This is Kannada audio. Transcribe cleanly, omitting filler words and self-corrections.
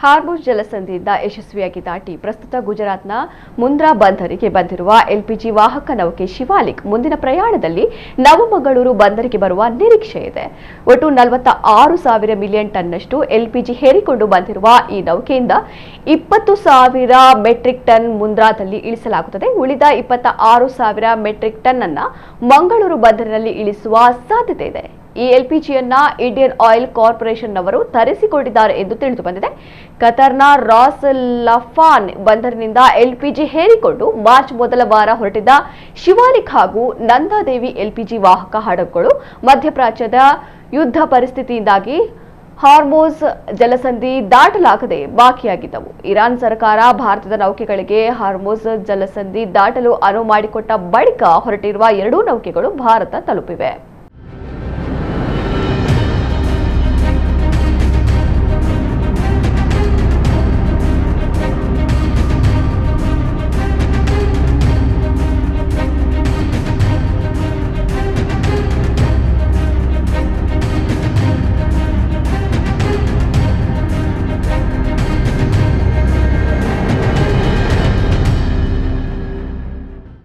ಹಾರ್ಮುಜ್ ಜಲಸಂಧಿಯಿಂದ ಯಶಸ್ವಿಯಾಗಿ ದಾಟಿ ಪ್ರಸ್ತುತ ಗುಜರಾತ್ನ ಮುಂದ್ರಾ ಬಂದರಿಗೆ ಬಂದಿರುವ ಎಲ್ಪಿಜಿ ವಾಹಕ ನೌಕೆ ಶಿವಾಲಿಕ್ ಮುಂದಿನ ಪ್ರಯಾಣದಲ್ಲಿ ನವಮಗಳೂರು ಬಂದರಿಗೆ ಬರುವ ನಿರೀಕ್ಷೆ ಇದೆ. ಒಟ್ಟು 46,000 ಮಿಲಿಯನ್ ಟನ್ನಷ್ಟು ಎಲ್ಪಿಜಿ ಹೇರಿಕೊಂಡು ಬಂದಿರುವ ಈ ನೌಕೆಯಿಂದ 20,000 ಮೆಟ್ರಿಕ್ ಟನ್ ಮುಂದ್ರಾದಲ್ಲಿ ಇಳಿಸಲಾಗುತ್ತದೆ. ಉಳಿದ 26,000 ಮೆಟ್ರಿಕ್ ಟನ್ ಅನ್ನು ಮಂಗಳೂರು ಬಂದರಿನಲ್ಲಿ ಇಳಿಸುವ ಸಾಧ್ಯತೆ ಇದೆ. ಈ ಎಲ್ಪಿಜಿಯನ್ನ ಇಂಡಿಯನ್ ಆಯಿಲ್ ಕಾರ್ಪೊರೇಷನ್ ನವರು ತರಿಸಿಕೊಂಡಿದ್ದಾರೆ ಎಂದು ತಿಳಿದು ಬಂದಿದೆ. ಕತಾರ್ನ ರಾಸ್ ಲಫಾನ್ ಬಂದರಿನಿಂದ ಎಲ್ಪಿಜಿ ಹೇರಿಕೊಂಡು ಮಾರ್ಚ್ ಮೊದಲ ವಾರ ಹೊರಟಿದ್ದ ಶಿವಾಲಿಕ್ ಹಾಗೂ ನಂದಾದೇವಿ ಎಲ್ಪಿಜಿ ವಾಹಕ ಹಡಗುಗಳು ಮಧ್ಯಪ್ರಾಚ್ಯದ ಯುದ್ಧ ಪರಿಸ್ಥಿತಿಯಿಂದಾಗಿ ಹಾರ್ಮುಜ್ ಜಲಸಂಧಿ ದಾಟಲಾಗದೆ ಬಾಕಿಯಾಗಿದ್ದವು. ಇರಾನ್ ಸರ್ಕಾರ ಭಾರತದ ನೌಕೆಗಳಿಗೆ ಹಾರ್ಮುಜ್ ಜಲಸಂಧಿ ದಾಟಲು ಅನುವು ಮಾಡಿಕೊಟ್ಟ ಬಳಿಕ ಹೊರಟಿರುವ ಎರಡೂ ನೌಕೆಗಳು ಭಾರತ ತಲುಪಿವೆ.